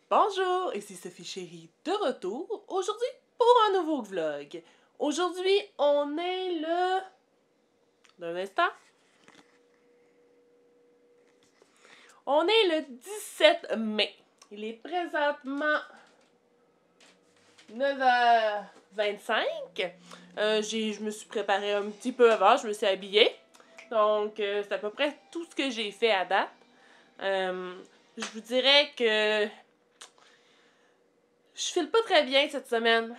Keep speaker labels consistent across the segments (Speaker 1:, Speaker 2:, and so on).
Speaker 1: Bonjour, ici Sophie Chérie de retour aujourd'hui pour un nouveau vlog. Aujourd'hui, on est le... d'un instant. On est le 17 mai. Il est présentement 9h25. Je me suis préparée un petit peu avant, je me suis habillée. Donc, c'est à peu près tout ce que j'ai fait à date. Je vous dirais que je file pas très bien cette semaine.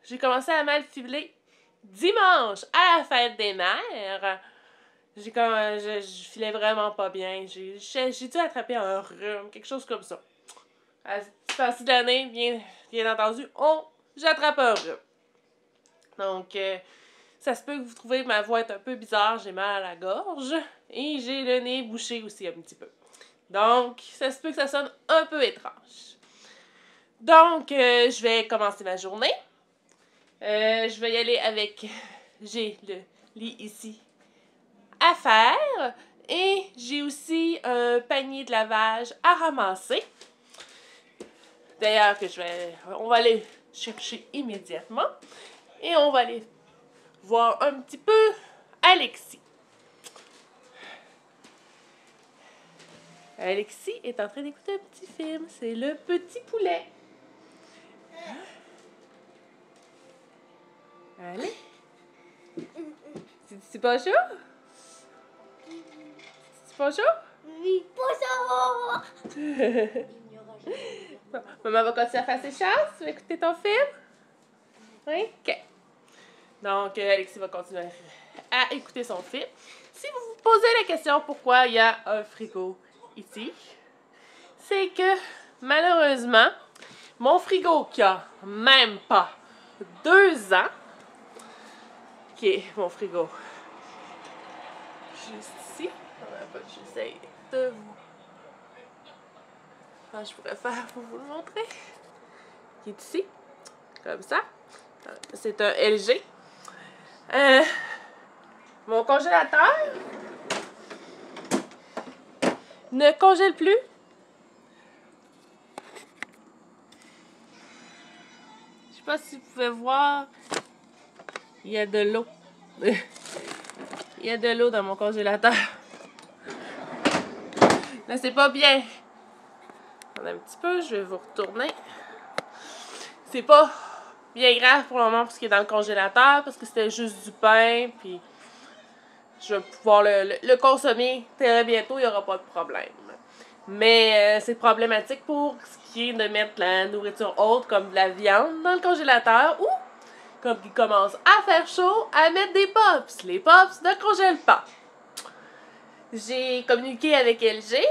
Speaker 1: J'ai commencé à mal filer dimanche à la fête des mères. Je filais vraiment pas bien. J'ai dû attraper un rhume, quelque chose comme ça. À cette partie de l'année, bien entendu, j'attrape un rhume. Donc, ça se peut que vous trouvez ma voix être un peu bizarre. J'ai mal à la gorge et j'ai le nez bouché aussi un petit peu. Donc, ça se peut que ça sonne un peu étrange. Donc, je vais commencer ma journée. Je vais y aller avec... J'ai le lit ici à faire. Et j'ai aussi un panier de lavage à ramasser. D'ailleurs, on va aller chercher immédiatement. Et on va aller voir un petit peu Alexis. Alexis est en train d'écouter un petit film. C'est le petit poulet. Allez. C'est pas chaud? C'est pas chaud?
Speaker 2: Oui, pas chaud!
Speaker 1: Bon, maman va continuer à faire ses choses. Tu vas écouter ton film? Oui? OK. Donc, Alexis va continuer à écouter son film. Si vous vous posez la question pourquoi il y a un frigo ici, c'est que, malheureusement, mon frigo qui a même pas 2 ans, qui est mon frigo juste ici, j'essaie de vous... Comment je pourrais faire pour vous le montrer? Qui est ici, comme ça. C'est un LG. Mon congélateur ne congèle plus. Je sais pas si vous pouvez voir. Il y a de l'eau. Il y a de l'eau dans mon congélateur. Là, c'est pas bien. Un petit peu, je vais vous retourner. C'est pas bien grave pour le moment pour ce qui est dans le congélateur, parce que c'était juste du pain, puis je vais pouvoir le consommer très bientôt, il n'y aura pas de problème. Mais c'est problématique pour ce qui est de mettre la nourriture haute, comme de la viande, dans le congélateur, ou, comme il commence à faire chaud, à mettre des pops. Les pops ne congèlent pas. J'ai communiqué avec LG,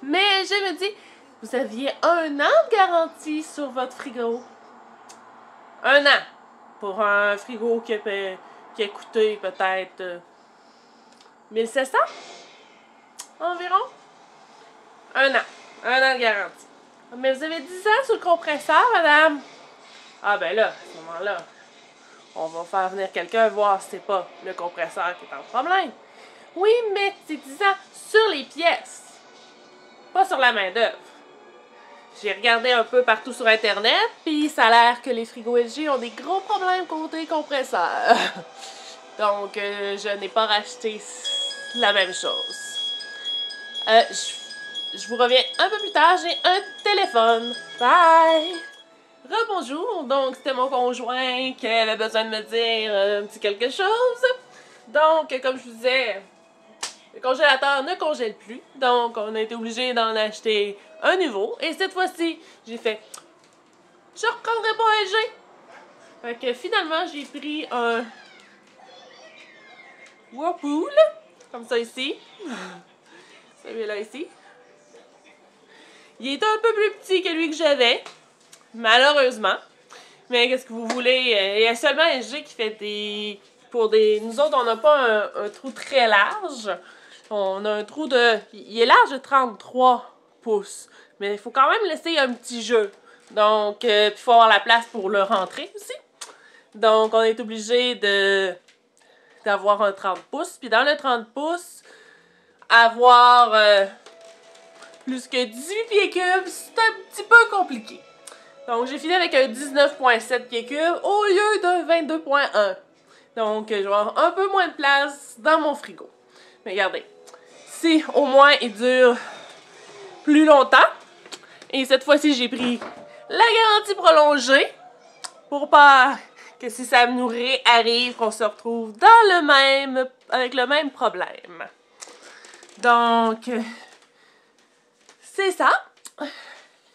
Speaker 1: mais je me dis, vous aviez 1 an de garantie sur votre frigo. 1 an. Pour un frigo qui a coûté peut-être 1700 environ. 1 an. 1 an de garantie. Mais vous avez 10 ans sur le compresseur, madame. Ah ben là, à ce moment-là, on va faire venir quelqu'un voir si c'est pas le compresseur qui est en problème. Oui, mais c'est 10 ans sur les pièces. Pas sur la main-d'œuvre. J'ai regardé un peu partout sur Internet, puis ça a l'air que les frigos LG ont des gros problèmes côté compresseur. Donc, je n'ai pas racheté la même chose. Je vous reviens un peu plus tard, j'ai un téléphone. Bye! Rebonjour, donc c'était mon conjoint qui avait besoin de me dire un petit quelque chose. Donc, comme je vous disais, le congélateur ne congèle plus, donc on a été obligé d'en acheter un nouveau. Et cette fois-ci, j'ai fait, je ne reprendrai pas un LG. Fait que finalement, j'ai pris un Whirlpool, comme ça ici. Celui-là ici. Il est un peu plus petit que lui que j'avais, malheureusement. Mais qu'est-ce que vous voulez? Il y a seulement LG qui fait des... Nous autres, on n'a pas un trou très large. On a un trou de... Il est large de 33 pouces. Mais il faut quand même laisser un petit jeu. Donc, puis il faut avoir la place pour le rentrer aussi. Donc, on est obligé d'avoir un 30 pouces. Puis dans le 30 pouces, avoir plus que 18 pieds cubes, c'est un petit peu compliqué. Donc, j'ai fini avec un 19,7 pieds cubes au lieu d'un 22,1. Donc, je vais avoir un peu moins de place dans mon frigo. Mais regardez, si au moins il dure plus longtemps, et cette fois-ci, j'ai pris la garantie prolongée pour pas que si ça nous réarrive, qu'on se retrouve avec le même problème. Donc, c'est ça.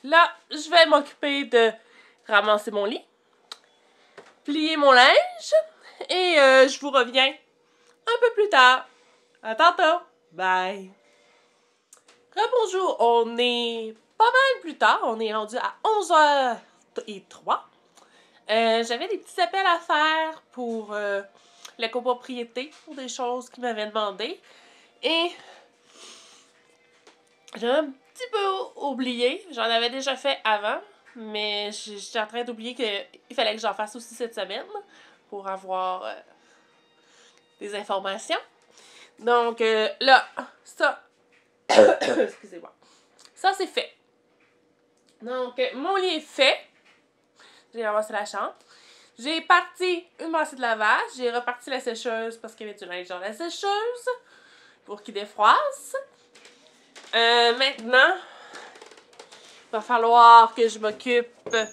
Speaker 1: Là, je vais m'occuper de ramasser mon lit, plier mon linge, et je vous reviens un peu plus tard. À tantôt. Bye. Rebonjour, on est pas mal plus tard. On est rendu à 11h03. J'avais des petits appels à faire pour la copropriété, pour des choses qu'ils m'avaient demandé. Et j'ai un petit peu oublié. J'en avais déjà fait avant, mais j'étais en train d'oublier qu'il fallait que j'en fasse aussi cette semaine pour avoir des informations. Donc là, ça, excusez-moi, ça c'est fait. Donc, mon lit est fait. J'ai ramassé la chambre. J'ai parti une bassine de lavage. J'ai reparti la sécheuse parce qu'il y avait du linge dans la sécheuse pour qu'il défroisse. Maintenant, il va falloir que je m'occupe de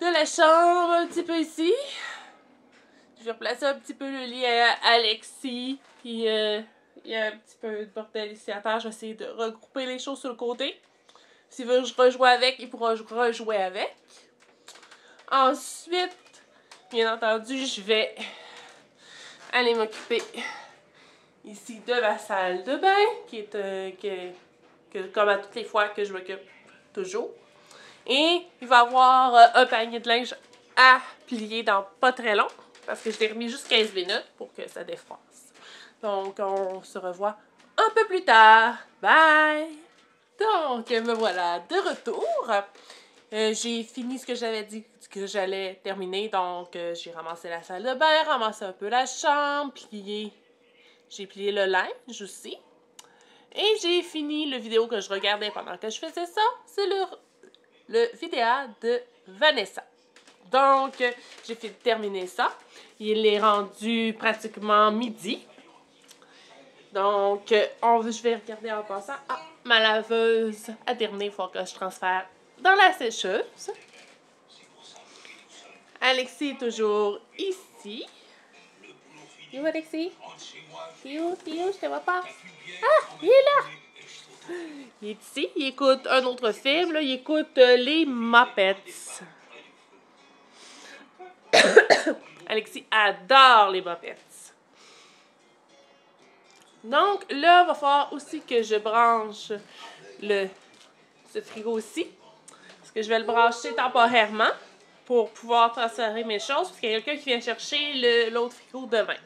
Speaker 1: la chambre un petit peu ici. Je vais replacer un petit peu le lit à Alexis. Puis, il y a un petit peu de bordel ici à terre. Je vais essayer de regrouper les choses sur le côté. S'il veut rejouer avec, il pourra rejouer avec. Ensuite, bien entendu, je vais aller m'occuper ici de ma salle de bain, qui est comme à toutes les fois que je m'occupe toujours. Et il va y avoir un panier de linge à plier dans pas très long, parce que je l'ai remis juste 15 minutes pour que ça défroisse. Donc, on se revoit un peu plus tard. Bye! Donc, me voilà de retour. J'ai fini ce que j'avais dit que j'allais terminer. Donc, j'ai ramassé la salle de bain, ramassé un peu la chambre, j'ai plié le linge aussi. Et j'ai fini le vidéo que je regardais pendant que je faisais ça. C'est le vidéo de Vanessa. Donc, j'ai terminé ça. Il est rendu pratiquement midi. Donc, je vais regarder en passant. Ah, ma laveuse a terminé. Il faut que je transfère dans la sécheuse. Alexis est toujours ici. T'es où, Alexis? T'es où? Je te vois pas. Ah, il est là! Il est ici. Il écoute un autre film. Là. Il écoute les Muppets. Alexis adore les Muppets. Donc, là, il va falloir aussi que je branche ce frigo-ci. Parce que je vais le brancher temporairement pour pouvoir transférer mes choses. Parce qu'il y a quelqu'un qui vient chercher l'autre frigo demain.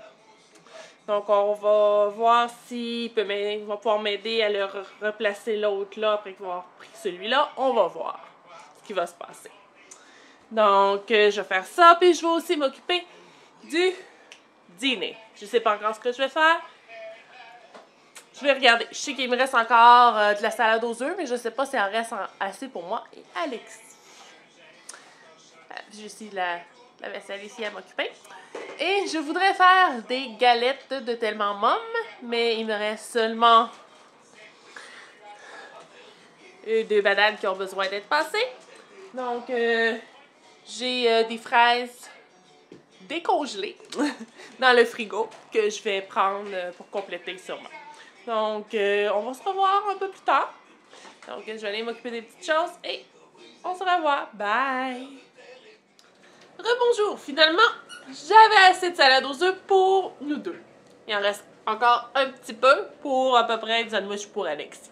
Speaker 1: Donc, on va voir s'il va pouvoir m'aider à le replacer l'autre là après qu'il va avoir pris celui-là. On va voir ce qui va se passer. Donc, je vais faire ça. Puis, je vais aussi m'occuper du dîner. Je ne sais pas encore ce que je vais faire. Je vais regarder. Je sais qu'il me reste encore de la salade aux œufs, mais je ne sais pas si en reste assez pour moi et Alexis. J'ai aussi la vaisselle ici à m'occuper. Et je voudrais faire des galettes de Tellement Mom, mais il me reste seulement 2 bananes qui ont besoin d'être passées. Donc, j'ai des fraises décongelées dans le frigo que je vais prendre pour compléter sûrement. Donc, on va se revoir un peu plus tard. Donc, je vais aller m'occuper des petites choses et on se revoit. Bye! Rebonjour! Finalement, j'avais assez de salade aux œufs pour nous deux. Il en reste encore un petit peu pour à peu près une sandwich pour Alexis.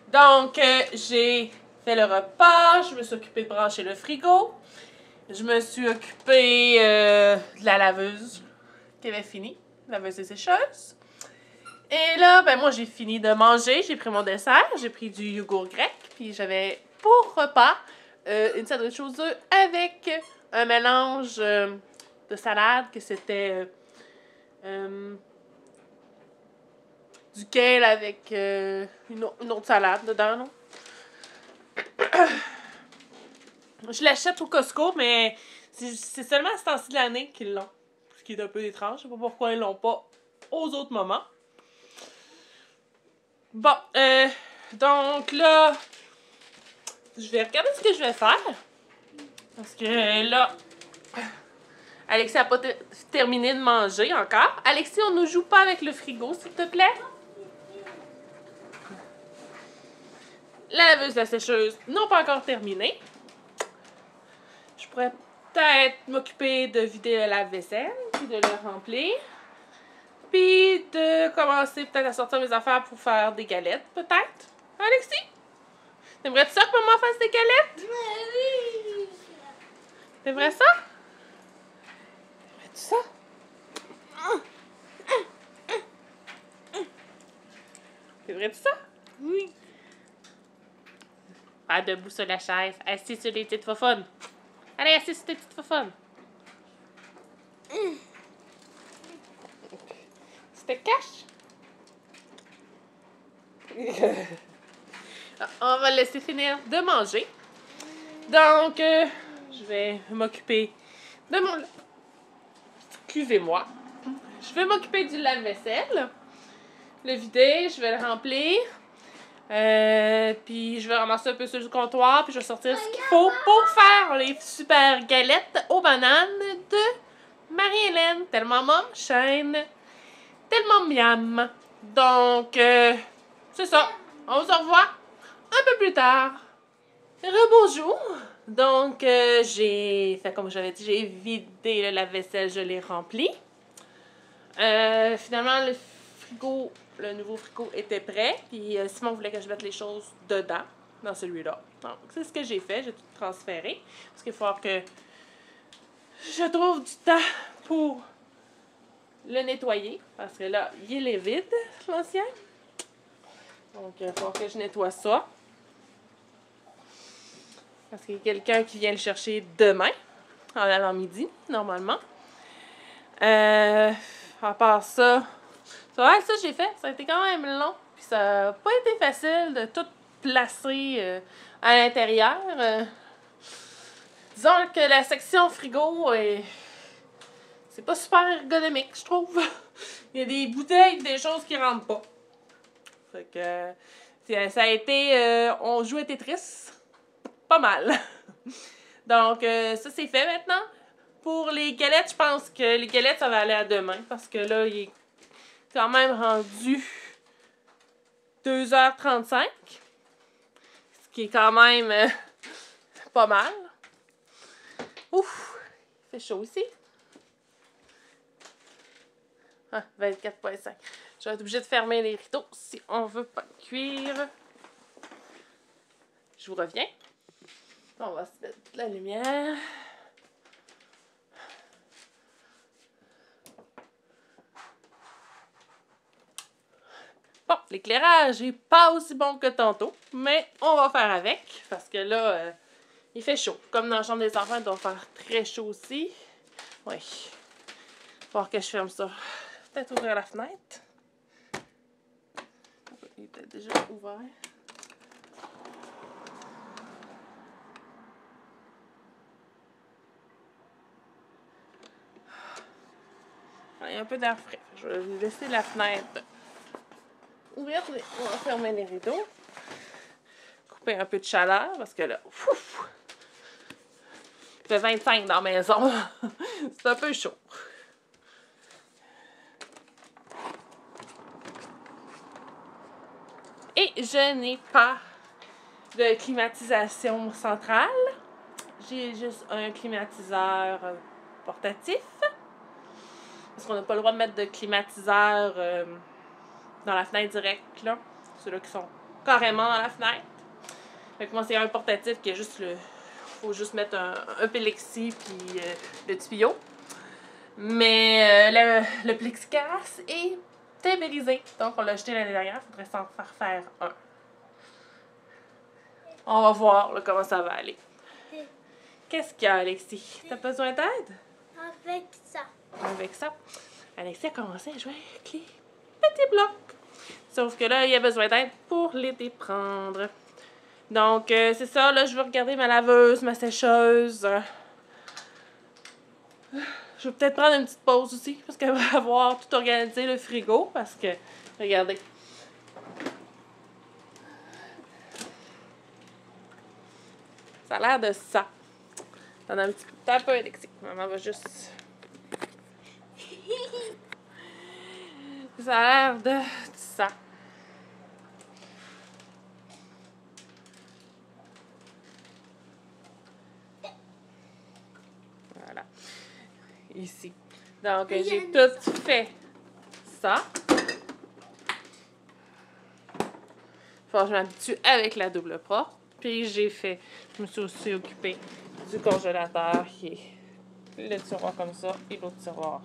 Speaker 1: Donc, j'ai fait le repas, je me suis occupée de brancher le frigo. Je me suis occupée de la laveuse qui avait fini, laveuse et sécheuse. Et là, ben moi, j'ai fini de manger, j'ai pris mon dessert, j'ai pris du yogourt grec, puis j'avais pour repas une sandwich aux œufs avec un mélange de salade que c'était du kale avec une autre salade dedans. Là. Je l'achète au Costco, mais c'est seulement à ce temps-ci de l'année qu'ils l'ont. Ce qui est un peu étrange. Je sais pas pourquoi ils l'ont pas aux autres moments. Bon, donc là, je vais regarder ce que je vais faire. Parce que là, Alexis n'a pas terminé de manger encore. Alexis, on ne joue pas avec le frigo, s'il te plaît. La laveuse, la sécheuse n'ont pas encore terminé. Je pourrais peut-être m'occuper de vider le lave-vaisselle, puis de le remplir. Puis de commencer peut-être à sortir mes affaires pour faire des galettes, peut-être. Alexis? T'aimerais-tu ça que maman fasse des galettes?
Speaker 2: Oui.
Speaker 1: T'aimerais ça? T'aimerais-tu ça? T'aimerais-tu ça?
Speaker 2: Oui.
Speaker 1: Pas debout sur la chaise, assis sur les petites fofounes. Allez, assis sur tes petites fofounes. Tu te caches? On va laisser finir de manger. Donc, je vais m'occuper de mon... Excusez-moi. Je vais m'occuper du lave-vaisselle. Le vider, je vais le remplir. Puis je vais ramasser un peu sur le comptoir, puis je vais sortir ce qu'il faut pour faire les super galettes aux bananes de Marie-Hélène. Tellement mon chaîne, tellement miam. Donc, c'est ça. On se revoit un peu plus tard. Rebonjour. Donc, j'ai fait comme j'avais dit, j'ai vidé le lave-vaisselle, je l'ai rempli. Finalement, le nouveau frigo était prêt. Puis Simon voulait que je mette les choses dedans, dans celui-là. Donc, c'est ce que j'ai fait. J'ai tout transféré. Parce qu'il faut que je trouve du temps pour le nettoyer. Parce que là, il est vide, l'ancien. Donc, il va falloir que je nettoie ça. Parce qu'il y a quelqu'un qui vient le chercher demain, en avant-midi, normalement. À part ça, ça j'ai fait. Ça a été quand même long. Puis ça n'a pas été facile de tout placer à l'intérieur. Disons que la section frigo c'est pas super ergonomique, je trouve. Il y a des bouteilles, des choses qui rentrent pas. Fait que ça a été... on joue à Tetris. Pas mal. Donc, ça c'est fait maintenant. Pour les galettes, je pense que les galettes, ça va aller à demain. Parce que là, il est quand même rendu 2h35. Ce qui est quand même pas mal. Ouf! Il fait chaud ici. Ah, 24,5. Je vais être obligée de fermer les rideaux si on veut pas cuire. Je vous reviens. On va se mettre de la lumière. Bon, l'éclairage est pas aussi bon que tantôt, mais on va faire avec, parce que là, il fait chaud. Comme dans la chambre des enfants, il doit faire très chaud aussi. Oui. Il va falloir que je ferme ça. Peut-être ouvrir la fenêtre. Il est peut-être déjà ouvert. Il y a un peu d'air frais. Je vais laisser la fenêtre ouverte. On va fermer les rideaux. Couper un peu de chaleur parce que là, ouf, il fait 25 dans la maison. C'est un peu chaud. Et je n'ai pas de climatisation centrale. J'ai juste un climatiseur portatif. Parce qu'on n'a pas le droit de mettre de climatiseur dans la fenêtre directe, là. Ceux-là qui sont carrément dans la fenêtre. Fait que moi, c'est un portatif qui est juste le... Faut juste mettre un plexi puis le tuyau. Mais le plexiglas est brisé. Donc, on l'a jeté l'année dernière. Il faudrait s'en faire un. On va voir là, comment ça va aller. Qu'est-ce qu'il y a, Alexis? T'as besoin d'aide?
Speaker 2: Avec ça.
Speaker 1: Avec ça. Alexis a commencé à jouer avec les petits blocs. Sauf que là, il y a besoin d'aide pour les déprendre. Donc, c'est ça. Là, je vais regarder ma laveuse, ma sécheuse. Je vais peut-être prendre une petite pause aussi, parce qu'elle va avoir tout organisé le frigo. Parce que, regardez. Ça a l'air de ça. T'en as un petit peu, Alexis. Maman va juste... Ça a l'air de ça. Voilà. Ici. Donc, j'ai tout fait ça. Faut que je m'habitue avec la double porte. Puis j'ai fait... Je me suis aussi occupée du congélateur qui est le tiroir comme ça et l'autre tiroir.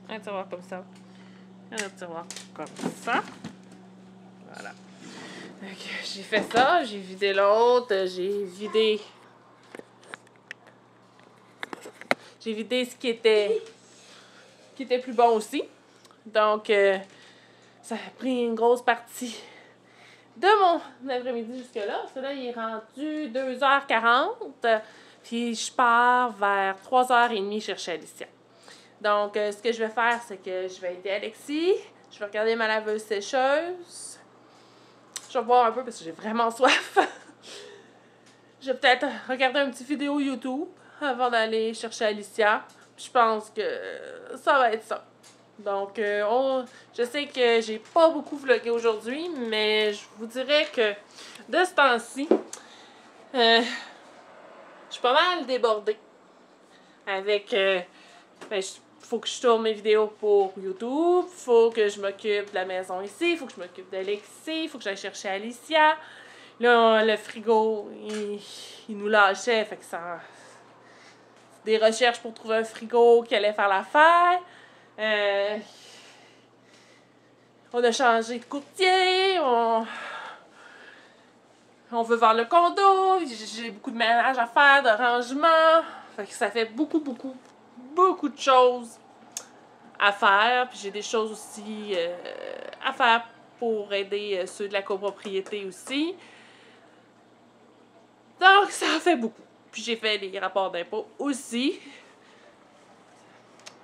Speaker 1: Un tiroir comme ça. Un autre tiroir comme ça. Voilà. Donc, j'ai fait ça. J'ai vidé l'autre. J'ai vidé ce qui était plus bon aussi. Donc, ça a pris une grosse partie de mon après-midi jusque-là. Parce que là, il est rendu 2h40. Puis, je pars vers 3h30 chercher Alicia. Donc, ce que je vais faire, c'est que je vais aider Alexis. Je vais regarder ma laveuse sécheuse. Je vais boire un peu parce que j'ai vraiment soif. Je vais peut-être regarder une petite vidéo YouTube avant d'aller chercher Alicia. Puis je pense que ça va être ça. Donc, je sais que j'ai pas beaucoup vlogué aujourd'hui, mais je vous dirais que de ce temps-ci, je suis pas mal débordée. Avec, faut que je tourne mes vidéos pour YouTube, faut que je m'occupe de la maison ici, faut que je m'occupe d'Alexis, faut que j'aille chercher Alicia. Là, le frigo, il nous lâchait, fait que ça... Des recherches pour trouver un frigo qui allait faire l'affaire. On a changé de courtier, on veut vendre le condo, j'ai beaucoup de ménage à faire, de rangement. Fait que ça fait beaucoup de choses à faire. Puis j'ai des choses aussi à faire pour aider ceux de la copropriété aussi. Donc, ça en fait beaucoup. Puis j'ai fait les rapports d'impôts aussi.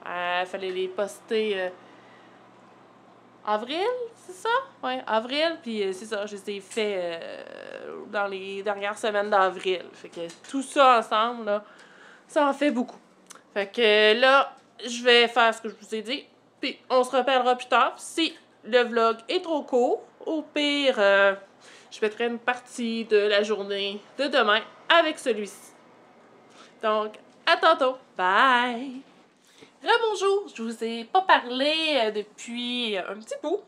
Speaker 1: Fallait les poster avril, c'est ça? Oui, avril. Puis c'est ça, je les ai fait dans les dernières semaines d'avril. Fait que tout ça ensemble, là, ça en fait beaucoup. Fait que là, je vais faire ce que je vous ai dit. Puis on se rappellera plus tard. Si le vlog est trop court, au pire, je mettrai une partie de la journée de demain avec celui-ci. Donc, à tantôt. Bye! Rebonjour! Je vous ai pas parlé depuis un petit bout.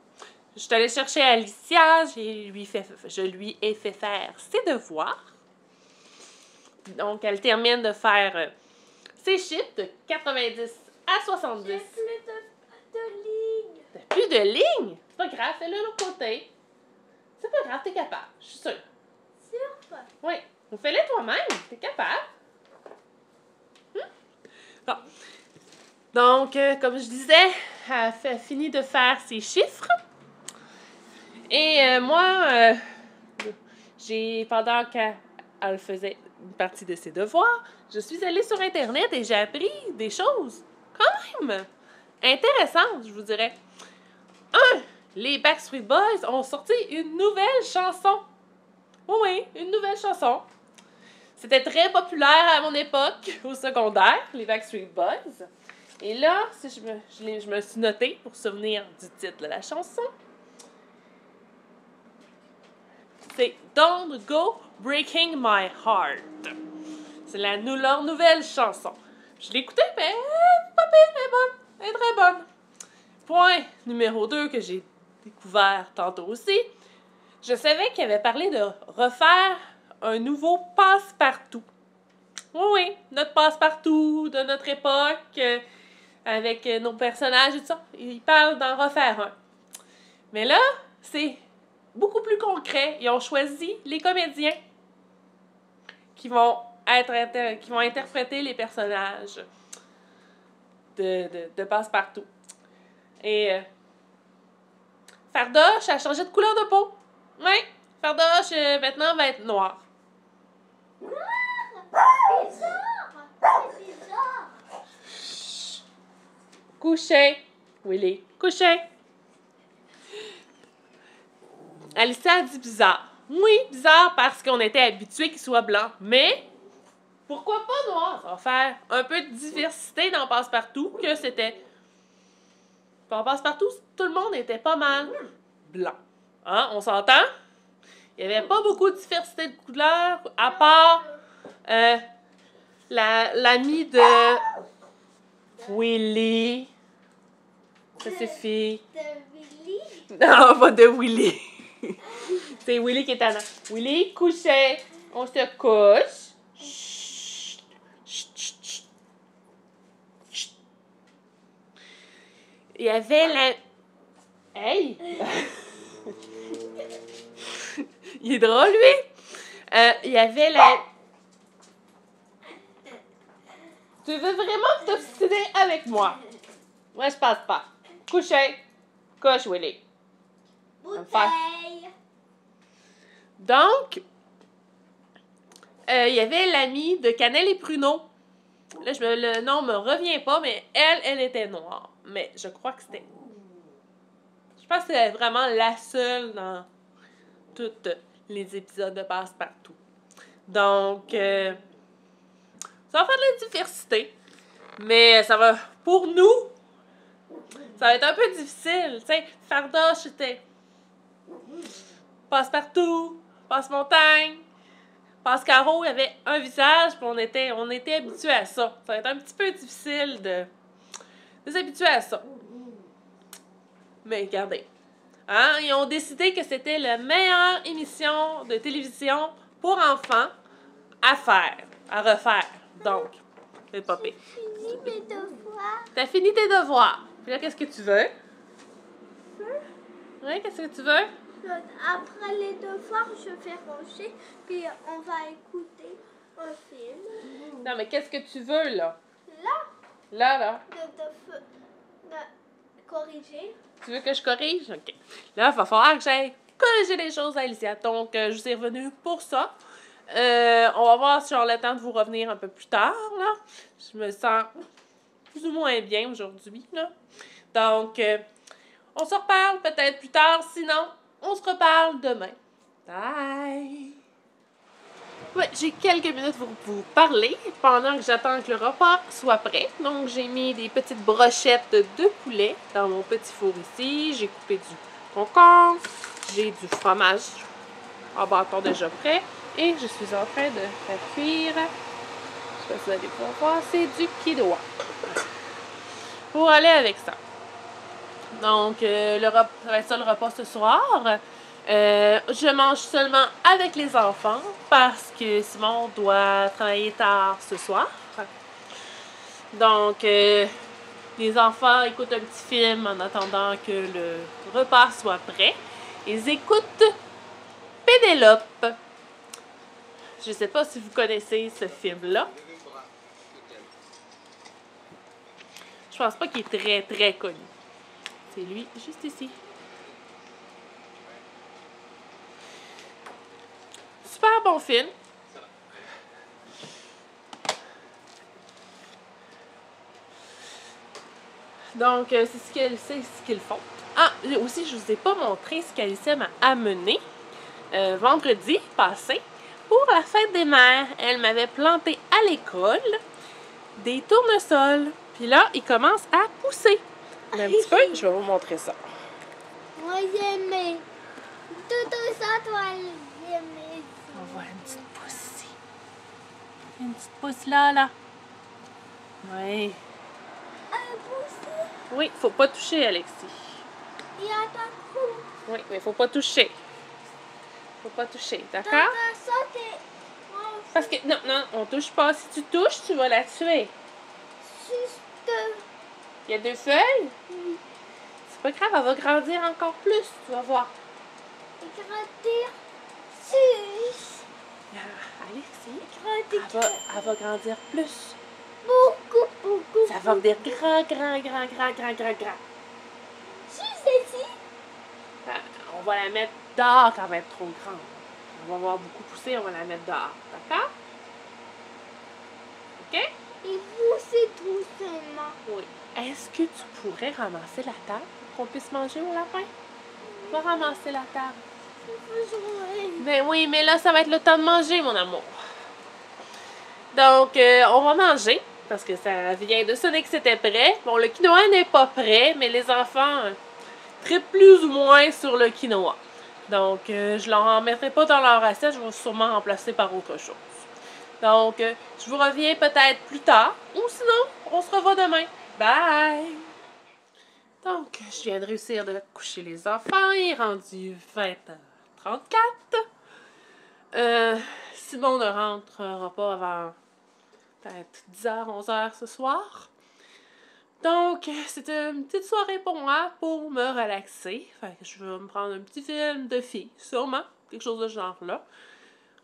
Speaker 1: Je suis allée chercher Alicia. Je lui ai fait faire ses devoirs. Donc, elle termine de faire ses chiffres de 90 à 70.
Speaker 2: J'ai plus de lignes.
Speaker 1: T'as plus de lignes? C'est pas grave, fais-le de l'autre côté. C'est pas grave, t'es capable, je suis sûre.
Speaker 2: Sûr?
Speaker 1: Oui, fais-le toi-même, t'es capable. Bon. Donc, comme je disais, elle a fini de faire ses chiffres. Et moi, pendant qu'elle faisait une partie de ses devoirs, je suis allée sur Internet et j'ai appris des choses quand même intéressantes, je vous dirais. Les Backstreet Boys ont sorti une nouvelle chanson. Oui, une nouvelle chanson. C'était très populaire à mon époque, au secondaire, les Backstreet Boys. Et là, je me suis notée pour se souvenir du titre de la chanson. C'est Don't Go Breaking My Heart. C'est leur nouvelle chanson. Je l'ai écoutée, mais pas pire, elle est bonne. Elle est très bonne. Point numéro 2 que j'ai découvert tantôt aussi. Je savais qu'il avait parlé de refaire un nouveau passe-partout. Oui, notre passe-partout de notre époque, avec nos personnages et tout ça. Il parle d'en refaire un. Mais là, c'est beaucoup plus concret. Ils ont choisi les comédiens qui vont interpréter les personnages de Passe-Partout. Et Fardoche a changé de couleur de peau. Oui, Fardoche maintenant va être noir.
Speaker 2: Bizarre. C'est bizarre.
Speaker 1: Couché. Willy, couché. Alicia a dit bizarre. Oui, bizarre parce qu'on était habitué qu'il soit blanc. Mais pourquoi pas noir? Ça va faire un peu de diversité dans Passe-Partout que c'était. Dans Passe-Partout, tout le monde était pas mal blanc. Hein? On s'entend? Il n'y avait pas beaucoup de diversité de couleurs, à part l'ami de Willy. Ça suffit.
Speaker 2: De Willy.
Speaker 1: Non, pas de Willy. C'est Willy qui est en. Willy, couché. On se couche. Chut. Chut, chut, chut. Chut. Il y avait la. Hey! Il est drôle, lui. Il y avait la. Tu veux vraiment t'obstiner avec moi? Moi, je passe pas. Couché. Couche, Willy.
Speaker 2: Bouteille.
Speaker 1: Donc, il y avait l'amie de Cannelle et Pruneau. Là, le nom me revient pas, mais elle était noire. Mais je crois que c'était. Je pense que c'était vraiment la seule dans tous les épisodes de Passe-Partout. Donc, ça va faire de la diversité. Mais ça va, pour nous, ça va être un peu difficile. Tu sais, Fardoche, c'était Passe-Partout, Passe-Montagne, Passe-Carreau, il y avait un visage, puis on était habitués à ça. Ça va être un petit peu difficile de s'habituer à ça. Mais regardez. Hein? Ils ont décidé que c'était la meilleure émission de télévision pour enfants à faire, à refaire. Donc, c'est pas pire.
Speaker 2: Fini mes devoirs.
Speaker 1: T'as fini tes devoirs. Puis là, qu'est-ce que tu veux? Oui, qu'est-ce que tu veux?
Speaker 2: Après les devoirs, je vais ranger, puis on va écouter un film.
Speaker 1: Non, mais qu'est-ce que tu veux, là?
Speaker 2: Là,
Speaker 1: Là.
Speaker 2: de corriger.
Speaker 1: Tu veux que je corrige? OK. Là, il va falloir que j'aille corriger les choses, Alicia. Donc, je suis revenue pour ça. On va voir si j'aurai le temps de vous revenir un peu plus tard, là. Je me sens plus ou moins bien aujourd'hui, là. Donc, on se reparle peut-être plus tard. Sinon, on se reparle demain. Bye! Ouais, j'ai quelques minutes pour vous parler pendant que j'attends que le repas soit prêt. Donc, j'ai mis des petites brochettes de poulet dans mon petit four ici. J'ai coupé du concombre. J'ai du fromage en bâton déjà prêt. Et je suis en train de faire cuire. Je sais pas si vous allez pouvoir voir. C'est du quinoa. Pour aller avec ça. Donc, ça va être ça le repas ce soir. Je mange seulement avec les enfants parce que Simon doit travailler tard ce soir. Donc, les enfants écoutent un petit film en attendant que le repas soit prêt. Ils écoutent Pénélope. Je ne sais pas si vous connaissez ce film-là. Je pense pas qu'il est très, très connu. C'est lui, juste ici. Super bon film. Donc, c'est ce qu'ils font. Ah, aussi, je vous ai pas montré ce qu'Alicia m'a amené vendredi passé pour la fête des mères. Elle m'avait planté à l'école des tournesols. Puis là, ils commencent à pousser. Un petit peu, je vais vous montrer ça.
Speaker 2: Moi, j'aimais. Tout ça, toi, j'aimais.
Speaker 1: On voit une petite pousse ici. Une petite pousse là. Oui.
Speaker 2: Un pouce.
Speaker 1: Oui, faut pas toucher, Alexis.
Speaker 2: Il y a ta cou.
Speaker 1: Oui, mais faut pas toucher. Faut pas toucher, d'accord?
Speaker 2: Ça, t'es.
Speaker 1: Parce que, non, on touche pas. Si tu touches, tu vas la tuer.
Speaker 2: Juste.
Speaker 1: Il y a 2 feuilles? C'est pas grave, elle va grandir encore plus, tu vas voir.
Speaker 2: Grandir. Sus.
Speaker 1: Alexis, elle va grandir plus.
Speaker 2: Beaucoup.
Speaker 1: Ça va venir grand.
Speaker 2: Sus ici.
Speaker 1: on va la mettre dehors quand elle va être trop grande. On va avoir beaucoup poussé, on va la mettre dehors. D'accord? OK?
Speaker 2: Et pousser tout seulement.
Speaker 1: Oui. Est-ce que tu pourrais ramasser la table pour qu'on puisse manger au lapin? Va ramasser la table. Ben oui, mais là, ça va être le temps de manger, mon amour. Donc, on va manger, parce que ça vient de sonner que c'était prêt. Bon, le quinoa n'est pas prêt, mais les enfants trippent plus ou moins sur le quinoa. Donc, je ne leur en mettrai pas dans leur assiette, je vais sûrement remplacer par autre chose. Donc, je vous reviens peut-être plus tard, ou sinon, on se revoit demain. Bye! Donc, je viens de réussir de coucher les enfants, il est rendu 20h34. Simon ne rentrera pas avant peut-être 10h, 11h ce soir. Donc, c'était une petite soirée pour moi, pour me relaxer. Fait que je vais me prendre un petit film de filles, sûrement, quelque chose de ce genre-là.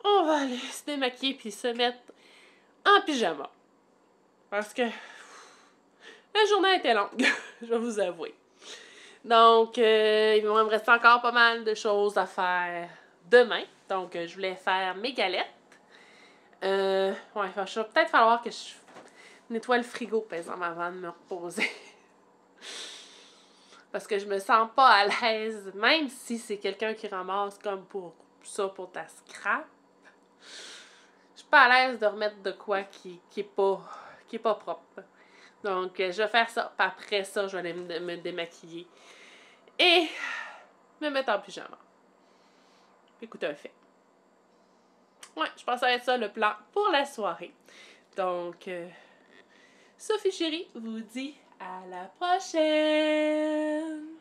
Speaker 1: On va aller se démaquiller puis se mettre en pyjama. Parce que la journée était longue, je vais vous avouer. Donc, il va me rester encore pas mal de choses à faire demain. Donc, je voulais faire mes galettes. Ouais, je vais peut-être falloir que je nettoie le frigo, par exemple, avant de me reposer. Parce que je me sens pas à l'aise, même si c'est quelqu'un qui ramasse comme pour ça, pour ta scrap. Je suis pas à l'aise de remettre de quoi qui est pas propre. Donc, je vais faire ça. Puis après ça, je vais aller me démaquiller. Et me mettre en pyjama. Écoutez un fait. Ouais, je pense que ça va être ça le plan pour la soirée. Donc, Sophie chérie vous dit à la prochaine!